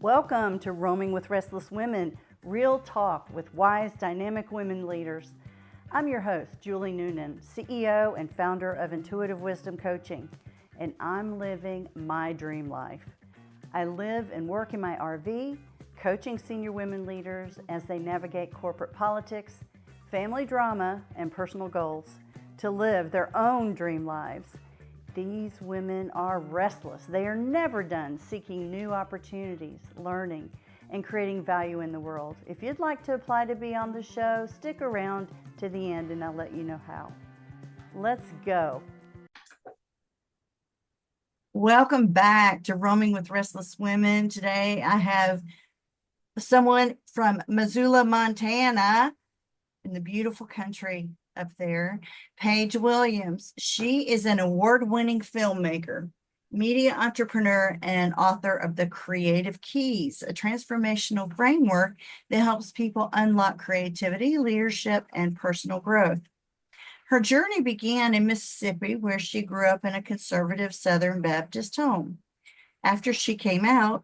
Welcome to Roaming with Restless Women, real talk with wise, dynamic women leaders. I'm your host, Julie Noonan, CEO and founder of Intuitive Wisdom Coaching, and I'm living my dream life. I live and work in my RV, coaching senior women leaders as they navigate corporate politics, family drama, and personal goals to live their own dream lives. These women are restless. They are never done seeking new opportunities, learning, and creating value in the world. If you'd like to apply to be on the show, stick around to the end and I'll let you know how. Let's go. Welcome back to Roaming with Restless Women. Today I have someone from Missoula, Montana, in the beautiful country up there, Paige Williams. She is an award-winning filmmaker, media entrepreneur, and author of The Creative Keys, a transformational framework that helps people unlock creativity, leadership, and personal growth. Her journey began in Mississippi, where she grew up in a conservative Southern Baptist home. After she came out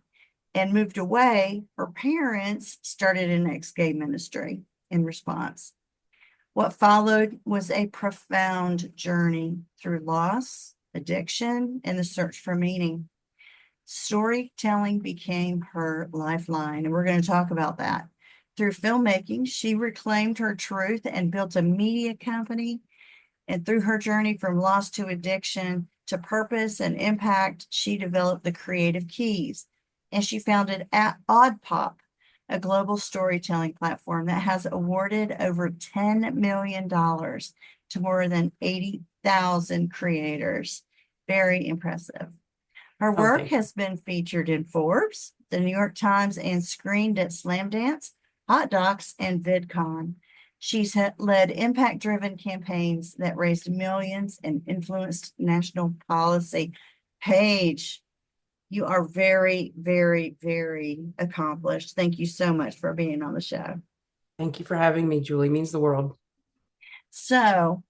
and moved away, her parents started an ex-gay ministry in response. What followed was a profound journey through loss, addiction, and the search for meaning. Storytelling became her lifeline, and we're going to talk about that. Through filmmaking, she reclaimed her truth and built a media company. And through her journey from loss to addiction to purpose and impact, she developed the Creative Keys. And she founded Odd Pop, a global storytelling platform that has awarded over $10 million to more than 80,000 creators. Very impressive. Her work has been featured in Forbes, the New York Times, and screened at Slamdance, Hot Docs, and VidCon. She's led impact-driven campaigns that raised millions and influenced national policy. Paige, you are very, very, very accomplished. Thank you so much for being on the show. Thank you for having me, Julie. It means the world. So,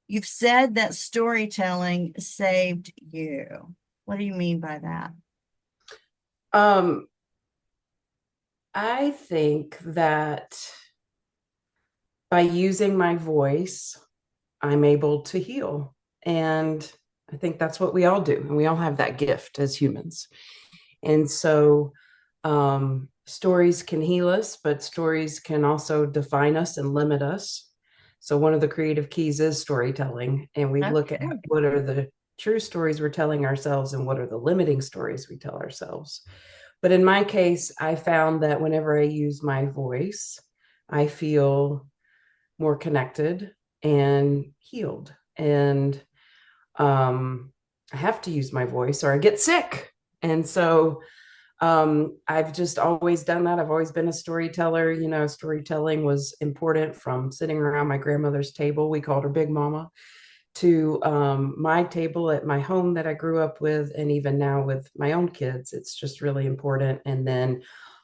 you've said that storytelling saved you. What do you mean by that? I think that by using my voice, I'm able to heal. And I think that's what we all do. And we all have that gift as humans. And so stories can heal us, but stories can also define us and limit us. So one of the creative keys is storytelling. And we look at what are the true stories we're telling ourselves and what are the limiting stories we tell ourselves. But in my case, I found that whenever I use my voice, I feel more connected and healed. And I have to use my voice or I get sick. And so I've just always done that. I've always been a storyteller. You know, storytelling was important from sitting around my grandmother's table. We called her Big Mama, to my table at my home that I grew up with. And even now with my own kids, it's just really important. And then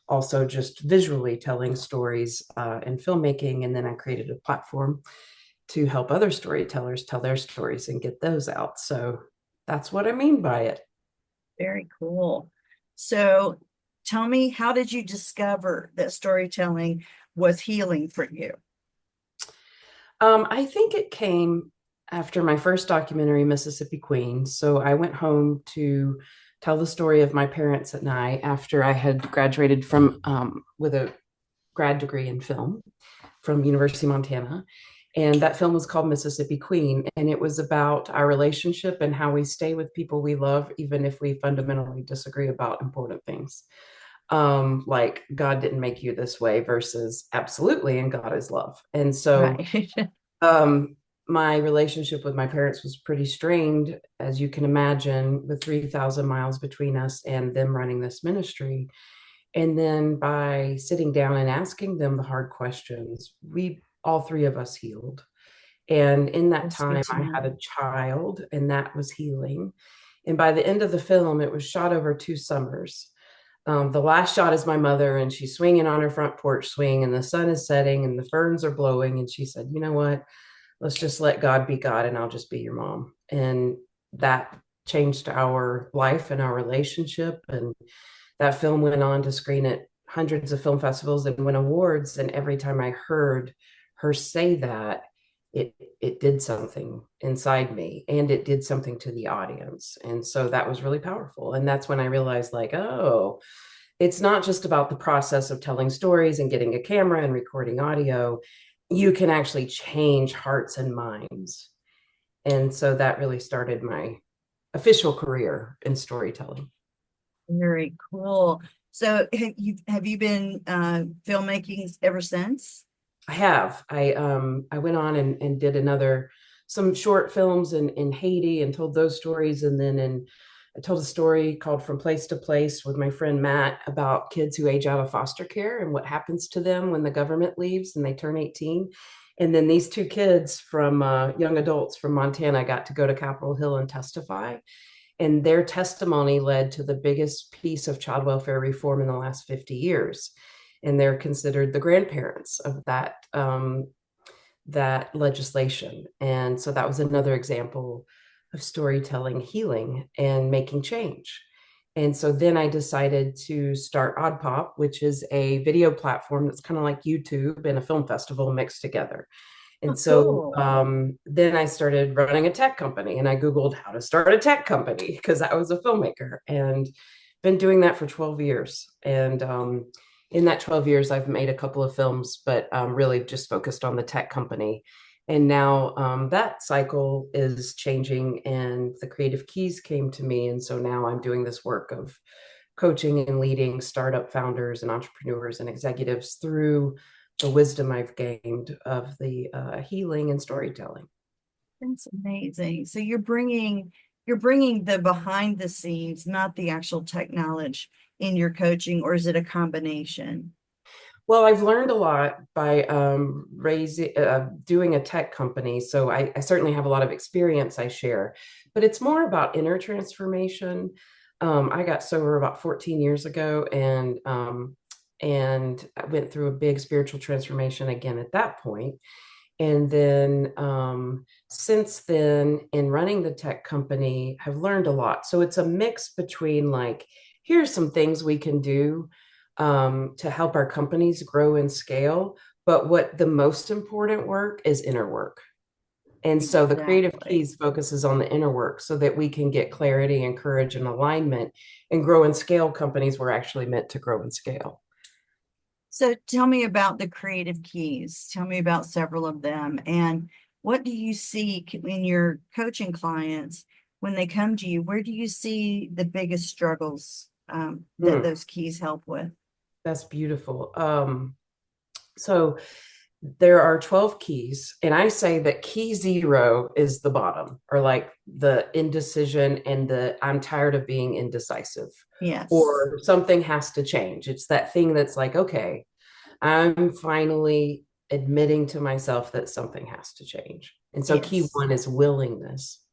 also just visually telling stories and filmmaking. And then I created a platform to help other storytellers tell their stories and get those out. So that's what I mean by it. Very cool. So tell me, how did you discover that storytelling was healing for you? I think it came after my first documentary, Mississippi Queen. So I went home to tell the story of my parents at night after I had graduated from with a grad degree in film from University of Montana. And that film was called Mississippi Queen. And it was about our relationship and how we stay with people we love, even if we fundamentally disagree about important things. Like God didn't make you this way versus absolutely, and God is love. And so my relationship with my parents was pretty strained, as you can imagine, with 3,000 miles between us and them running this ministry. And then by sitting down and asking them the hard questions, all three of us healed. And in that time, I had a child, and that was healing. And by the end of the film, it was shot over 2 summers. The last shot is my mother, and she's swinging on her front porch swing, and the sun is setting, and the ferns are blowing. And she said, "You know what? Let's just let God be God, and I'll just be your mom." And that changed our life and our relationship. And that film went on to screen at hundreds of film festivals and win awards. And every time I heard her say that, it did something inside me, and it did something to the audience. And so that was really powerful. And that's when I realized, like, oh, it's not just about the process of telling stories and getting a camera and recording audio. You can actually change hearts and minds. And so that really started my official career in storytelling. Very cool. So have you been filmmaking ever since? I have. I went on and did some short films in Haiti and told those stories. And then I told a story called From Place to Place with my friend Matt about kids who age out of foster care and what happens to them when the government leaves and they turn 18. And then these two kids from young adults from Montana got to go to Capitol Hill and testify. And their testimony led to the biggest piece of child welfare reform in the last 50 years. And they're considered the grandparents of that legislation. And so that was another example of storytelling, healing, and making change. And so then I decided to start Odd Pop, which is a video platform that's kind of like YouTube and a film festival mixed together. Oh, And so cool. then I started running a tech company, and I Googled how to start a tech company because I was a filmmaker and been doing that for 12 years. And in that 12 years, I've made a couple of films, but really just focused on the tech company. And now that cycle is changing, and the creative keys came to me. And so now I'm doing this work of coaching and leading startup founders and entrepreneurs and executives through the wisdom I've gained of the healing and storytelling. That's amazing. So you're bringing the behind the scenes, not the actual tech knowledge in your coaching, or is it a combination? Well, I've learned a lot by doing a tech company. So I certainly have a lot of experience I share, but it's more about inner transformation. I got sober about 14 years ago, and I went through a big spiritual transformation again at that point. And then since then, in running the tech company, I've learned a lot. So it's a mix between, like, here's some things we can do to help our companies grow and scale. But what the most important work is inner work. And so the creative Exactly. keys focuses on the inner work so that we can get clarity and courage and alignment and grow and scale companies we're actually meant to grow and scale. So tell me about the creative keys. Tell me about several of them. And what do you see in your coaching clients when they come to you? Where do you see the biggest struggles that Mm, those keys help with? that's beautiful. So there are 12 keys, and I say that key zero is the bottom, or like the indecision and the I'm tired of being indecisive, Yes. or something has to change. It's that thing that's like, okay, I'm finally admitting to myself that something has to change. And so key Yes. one is willingness.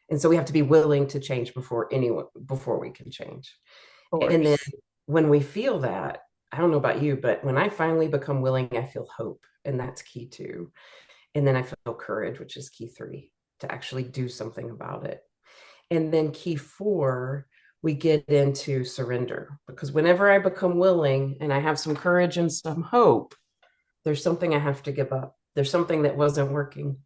And so we have to be willing to change before we can change. Of And then course. when we feel that, I don't know about you, but when I finally become willing, I feel hope. And that's key two. And then I feel courage, which is key three, to actually do something about it. And then key four, we get into surrender, because whenever I become willing and I have some courage and some hope, there's something I have to give up. There's something that wasn't working.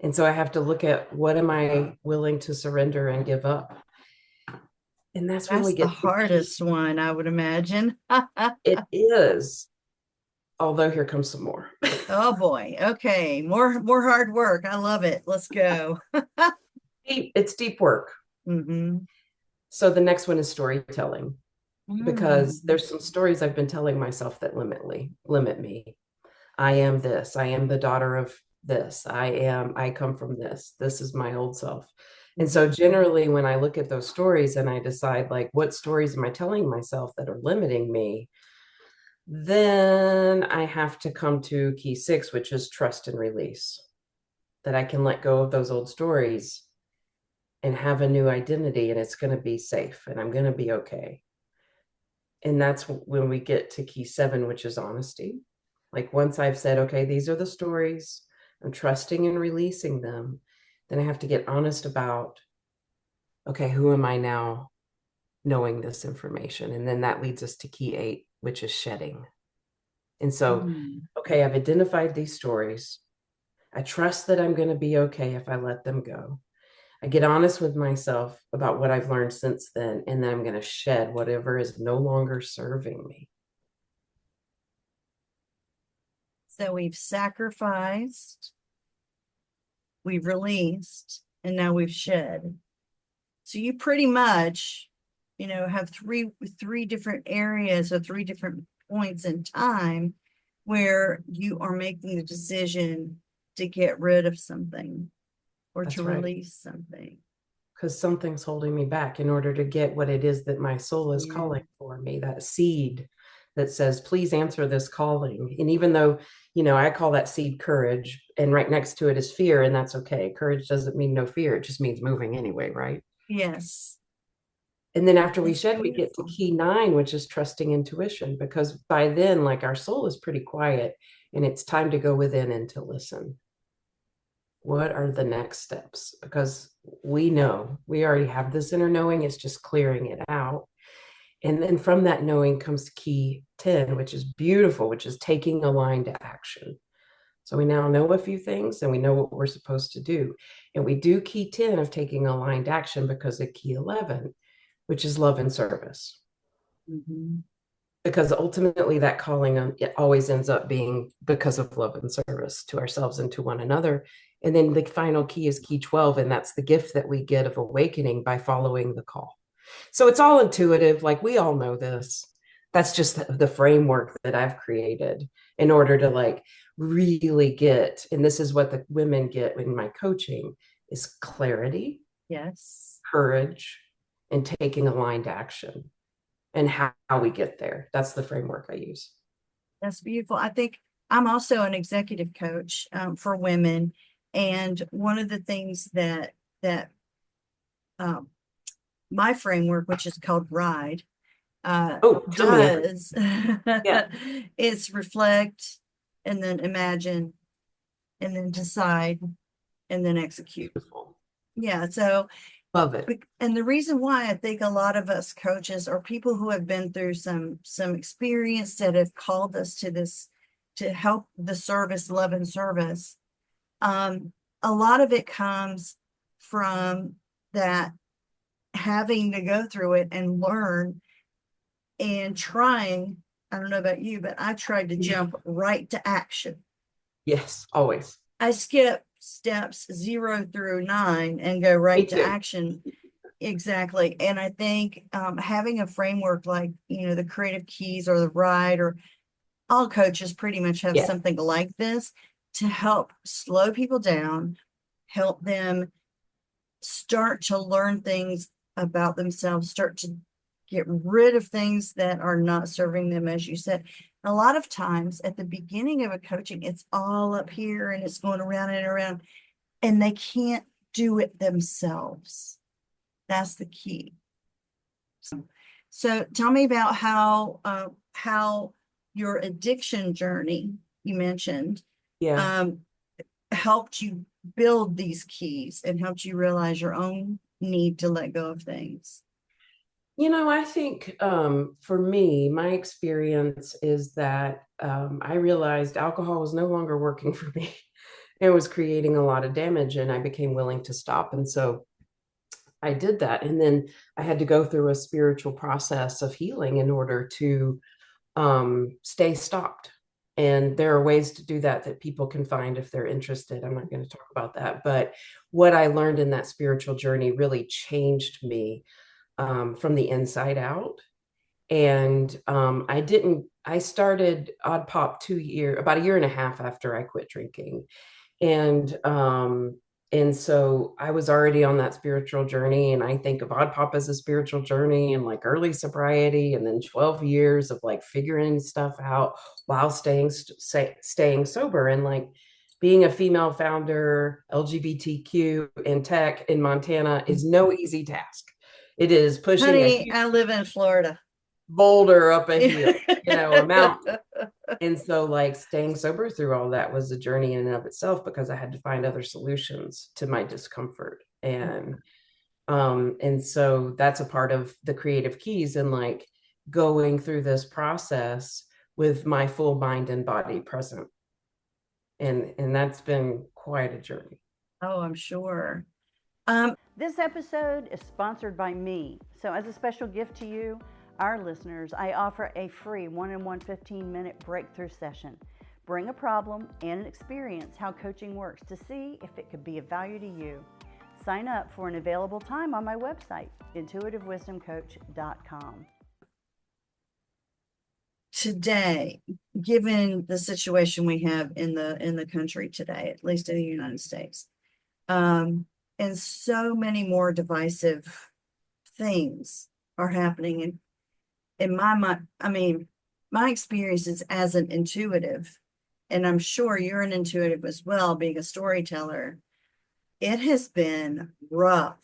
And so I have to look at, what am I willing to surrender and give up? And that's when we That's the get to key. hardest one, I would imagine. It is, although here comes some more. Oh boy. Okay. More hard work. I love it. Let's go. It's deep work. Hmm. So the next one is storytelling, because Mm. there's some stories I've been telling myself that limit me. I am this. I am the daughter of this. I come from this. This is my old self. And so generally when I look at those stories and I decide, like, what stories am I telling myself that are limiting me, then I have to come to key six, which is trust and release, that I can let go of those old stories and have a new identity, and it's going to be safe and I'm going to be okay. And that's when we get to key seven, which is honesty. Like, once I've said, okay, these are the stories, I'm trusting and releasing them, then I have to get honest about, okay, who am I now? knowing this information. And then that leads us to key 8, which is shedding. And so, Mm. okay, I've identified these stories. I trust that I'm going to be okay if I let them go. I get honest with myself about what I've learned since then, and then I'm going to shed whatever is no longer serving me. So we've sacrificed, we've released, and now we've shed. So you pretty much, have three different areas or three different points in time where you are making the decision to get rid of something or to That's right. release something. Because something's holding me back in order to get what it is that my soul is Yeah. calling for me, that seed that says, please answer this calling. And even though, I call that seed courage, and right next to it is fear, and that's okay. Courage doesn't mean no fear, it just means moving anyway, right? Yes. And then after we That's shed, we get to beautiful. key 9, which is trusting intuition, because by then, like, our soul is pretty quiet and it's time to go within and to listen. What are the next steps? Because we know we already have this inner knowing, it's just clearing it out. And then from that knowing comes key 10, which is beautiful, which is taking aligned action. So we now know a few things and we know what we're supposed to do. And we do key 10 of taking aligned action because of key 11, which is love and service. Mhm. Because ultimately that calling it always ends up being because of love and service to ourselves and to one another. And then the final key is key 12, and that's the gift that we get of awakening by following the call. So it's all intuitive, like we all know this. That's just the framework that I've created in order to like really get, and this is what the women get in my coaching, is clarity, Yes. courage, and taking aligned action, and how we get there. That's the framework I use. That's beautiful. I think I'm also an executive coach for women. And one of the things that um, my framework, which is called RIDE, Oh, tell me everything. does Yeah, is reflect and then imagine and then decide and then execute. beautiful. Yeah. So, Love it. and the reason why I think a lot of us coaches or people who have been through some experience that have called us to this to help the service, love and service, um, a lot of it comes from that having to go through it and learn and trying. I don't know about you, but I tried to jump right to action. Yes, always. I skip steps 0 through 9 and go right Me to too. action. Exactly. And I think having a framework like, the creative keys or the ride, or all coaches pretty much have Yeah. something like this to help slow people down, help them start to learn things about themselves, start to get rid of things that are not serving them, as you said. A lot of times at the beginning of a coaching, it's all up here and it's going around and around, and they can't do it themselves. That's the key. So tell me about how your addiction journey you mentioned Yeah. um, helped you build these keys and helped you realize your own need to let go of things. I think for me, my experience is that I realized alcohol was no longer working for me. It was creating a lot of damage, and I became willing to stop. And so I did that. And then I had to go through a spiritual process of healing in order to stay stopped. And there are ways to do that that people can find if they're interested. I'm not going to talk about that. But what I learned in that spiritual journey really changed me from the inside out. And I started Odd Pop about a year and a half after I quit drinking. And and so I was already on that spiritual journey, and I think of Odd Pop as a spiritual journey and like early sobriety, and then 12 years of like figuring stuff out while staying sober, and like being a female founder, LGBTQ in tech in Montana is no easy task. It is pushing a Honey, huge I live in Florida. boulder up a hill, a mountain. And so, like, staying sober through all that was a journey in and of itself, because I had to find other solutions to my discomfort. And And so that's a part of the creative keys, and like going through this process with my full mind and body present. And that's been quite a journey. Oh, I'm sure. This episode is sponsored by me. So, as a special gift to you, our listeners, I offer a free one-on-one 15-minute breakthrough session. Bring a problem and experience how coaching works to see if it could be of value to you. Sign up for an available time on my website, intuitivewisdomcoach.com. Today, given the situation we have in the country today, at least in the United States, and so many more divisive things are happening in my mind. I mean, my experience is as an intuitive, and I'm sure you're an intuitive as well, being a storyteller. It has been rough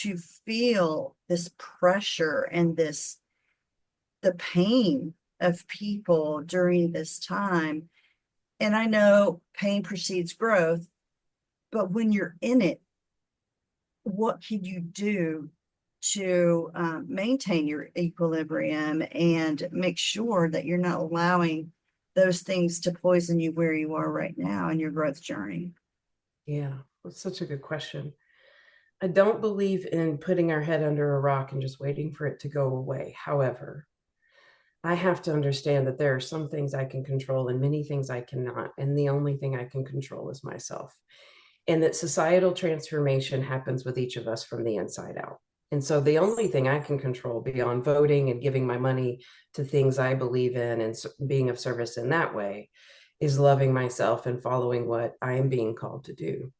to feel this pressure and the pain of people during this time. And I know pain precedes growth, but when you're in it, what can you do to maintain your equilibrium and make sure that you're not allowing those things to poison you where you are right now in your growth journey? Yeah, that's such a good question. I don't believe in putting our head under a rock and just waiting for it to go away. However, I have to understand that there are some things I can control and many things I cannot. And the only thing I can control is myself. And that societal transformation happens with each of us from the inside out. And so the only thing I can control beyond voting and giving my money to things I believe in and being of service in that way is loving myself and following what I am being called to do.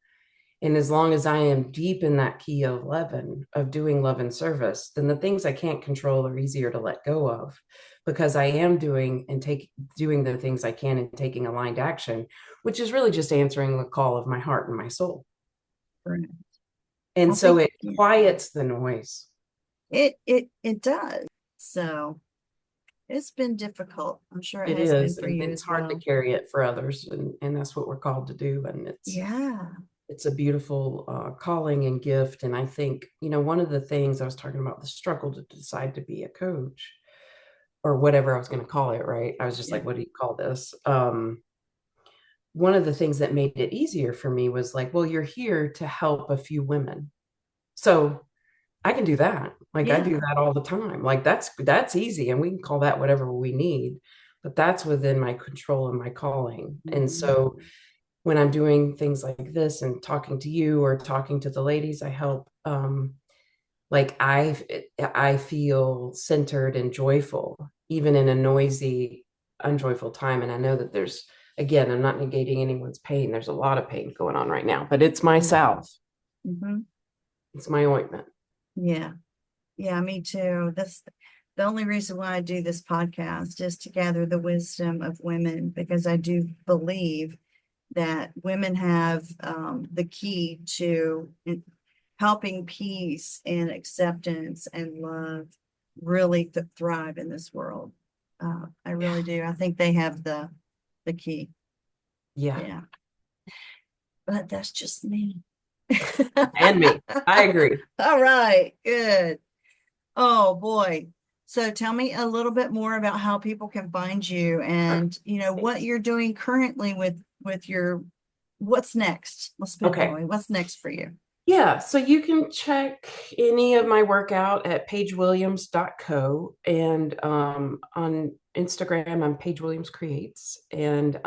And as long as I am deep in that key of 11 of doing love and service, then the things I can't control are easier to let go of, because I am doing the things I can and taking aligned action, which is really just answering the call of my heart and my soul. Right. And I so think it quiets the noise. it does. So it's been difficult. I'm sure it It has been is, for and you it's as hard to well. carry it for others, and that's what we're called to do. And Yeah. it's a beautiful calling and gift. And I think, one of the things I was talking about, the struggle to decide to be a coach or whatever I was going to call it, right? I was just Yeah. like, what do you call this? One of the things that made it easier for me was like, well, you're here to help a few women. So I can do that. Like I do Yeah. that all the time. Like that's easy. And we can call that whatever we need, but that's within my control and my calling. And Mhm. so when I'm doing things like this and talking to you or talking to the ladies I help, like I feel centered and joyful, even in a noisy, unjoyful time. And I know that again, I'm not negating anyone's pain. There's a lot of pain going on right now, but it's my salve. Mhm. It's my ointment. Yeah. Yeah, me too. That's the only reason why I do this podcast, is to gather the wisdom of women, because I do believe that women have the key to helping peace and acceptance and love really thrive in this world. I really do. I think they have the key. Yeah. Yeah, but that's just me. And me. I agree. All right, good. Oh boy. So tell me a little bit more about how people can find you, Sure. and what Thanks. you're doing currently with your what's next. Let's put it that Okay. way. What's next for you? Yeah, so you can check any of my work out at paigewilliams.co, and on Instagram I'm Paige Williams Creates, and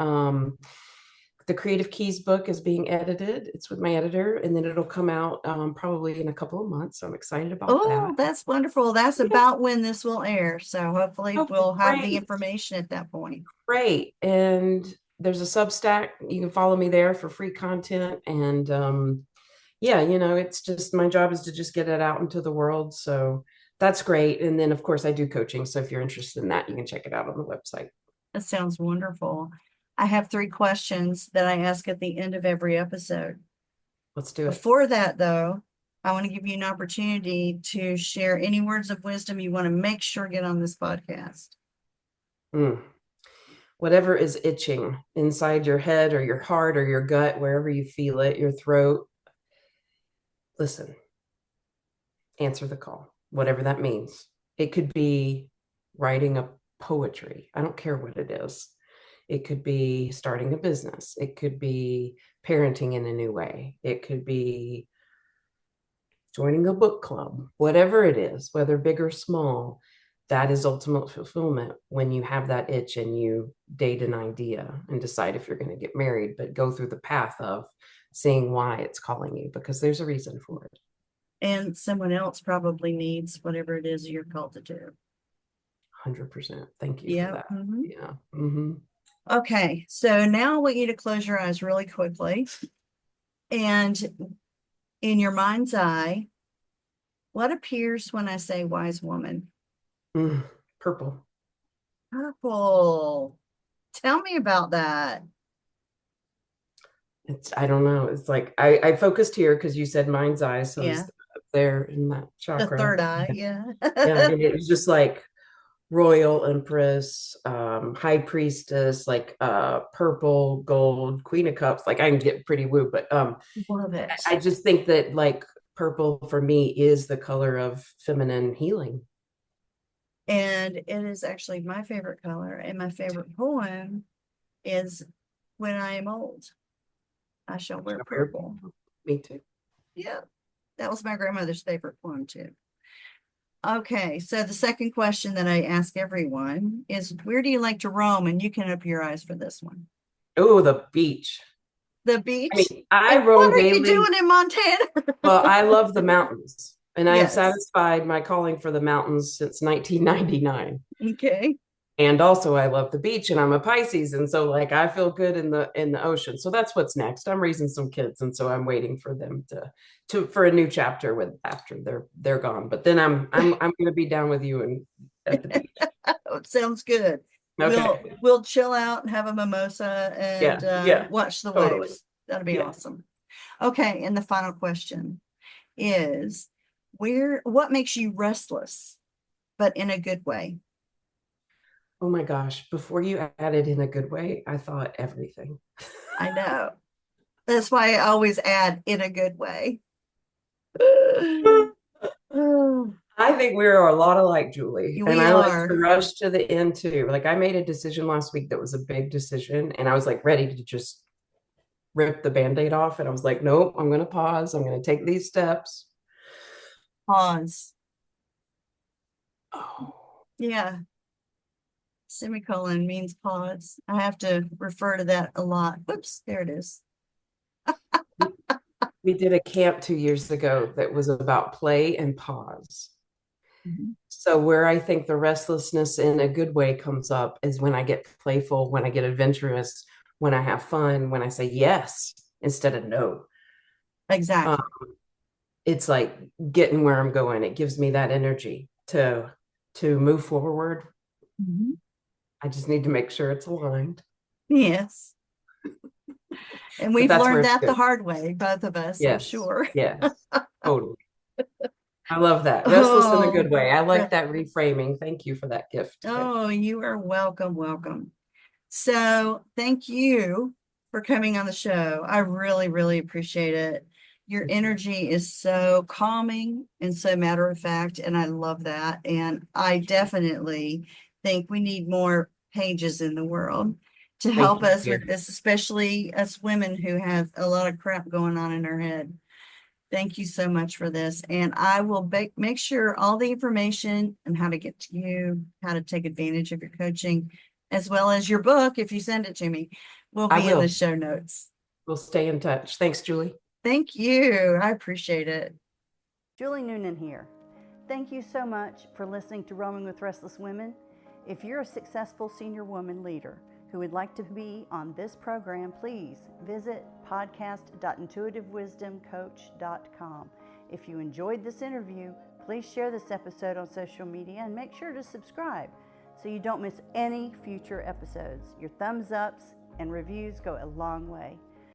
the Creative Keys book is being edited. It's with my editor, and then it'll come out probably in a couple of months. So I'm excited about Oh, that. that's wonderful. That's Yeah. about when this will air. So hopefully Oh, we'll have the great. information at that point. Great. And there's a Substack. You can follow me there for free content. And yeah, it's just my job is to just get it out into the world. So that's great. And then, of course, I do coaching. So if you're interested in that, you can check it out on the website. That sounds wonderful. I have 3 questions that I ask at the end of every episode. Let's do it. Before that, though, I want to give you an opportunity to share any words of wisdom you want to make sure get on this podcast. Mm. Whatever is itching inside your head or your heart or your gut, wherever you feel it, your throat, listen. answer the call, whatever that means. It could be writing a poetry. I don't care what it is. It could be starting a business. It could be parenting in a new way. It could be joining a book club, whatever it is, whether big or small. That is ultimate fulfillment when you have that itch and you date an idea and decide if you're going to get married, but go through the path of seeing why it's calling you, because there's a reason for it. And someone else probably needs whatever it is you're called to do. 100%. Thank you Yeah. for that. Mhm. Yeah. Mm-hmm. Okay, so now I want you to close your eyes really quickly. And in your mind's eye, what appears when I say wise woman? Purple. Purple. Tell me about that. I don't know. It's like I focused here because you said mind's eye. So Yeah. it's up there in that The chakra. third eye, yeah. Yeah. And it was just like royal empress, high priestess, like purple, gold, queen of cups. Like I can get pretty woo, but Love it. I just think that like purple for me is the color of feminine healing. And it is actually my favorite color. And my favorite poem is When I Am Old, I Shall Wear Purple. Me too. Yeah, that was my grandmother's favorite poem too. Okay, so the second question that I ask everyone is, where do you like to roam? And you can open your eyes for this one. Oh, the beach. The beach? I mean, I And roam what are you daily. doing in Montana? Well, I love the mountains, and I have Yes. satisfied my calling for the mountains since 1999. Okay. And also I love the beach, and I'm a Pisces, and so like I feel good in the ocean. So that's what's next. I'm raising some kids, and so I'm waiting for them to for a new chapter with after they're gone. But then I'm going to be down with you and at the beach. Oh, it sounds good. Okay. We'll chill out and have a mimosa and Yeah, watch the totally. waves. That'll be Yeah. awesome. Okay, and the final question is, what makes you restless, but in a good way? Oh my gosh, before you added in a good way, I thought everything. I know. That's why I always add in a good way. I think we are a lot alike, Julie. We And I like are. to rush to the end too. Like I made a decision last week that was a big decision, and I was like ready to just rip the band-aid off. And I was like, nope, I'm going to pause. I'm going to take these steps. Pause. Oh, Yeah. Semicolon means pause. I have to refer to that a lot. Whoops, there it is. we did a camp 2 years ago that was about play and pause. Mhm. So where I think the restlessness in a good way comes up is when I get playful, when I get adventurous, when I have fun, when I say yes instead of no. Exactly. It's like getting where I'm going. It gives me that energy to move forward. Mhm. I just need to make sure it's aligned. Yes. And we've that's where learned it's that the good. hard way, both of us, I'm Yes. sure. Yes. Totally. I love that. Restless in a good way. I like re- that reframing. Thank you for that gift today. Oh, you are welcome. Welcome. So thank you for coming on the show. I really, really appreciate it. Your Thank you. energy is so calming and so matter of fact, and I love that. And I definitely think we need more Paiges in the world to help you, us dear. with this, especially us women who have a lot of crap going on in our head. Thank you so much for this. And I will make sure all the information and how to get to you, how to take advantage of your coaching, as well as your book, if you send it to me, will I be in will. the show notes. We'll stay in touch. Thanks, Julie. Thank you. I appreciate it. Julie Noonan here. Thank you so much for listening to Roaming with Restless Women. If you're a successful senior woman leader who would like to be on this program, please visit podcast.intuitivewisdomcoach.com. If you enjoyed this interview, please share this episode on social media and make sure to subscribe so you don't miss any future episodes. Your thumbs ups and reviews go a long way.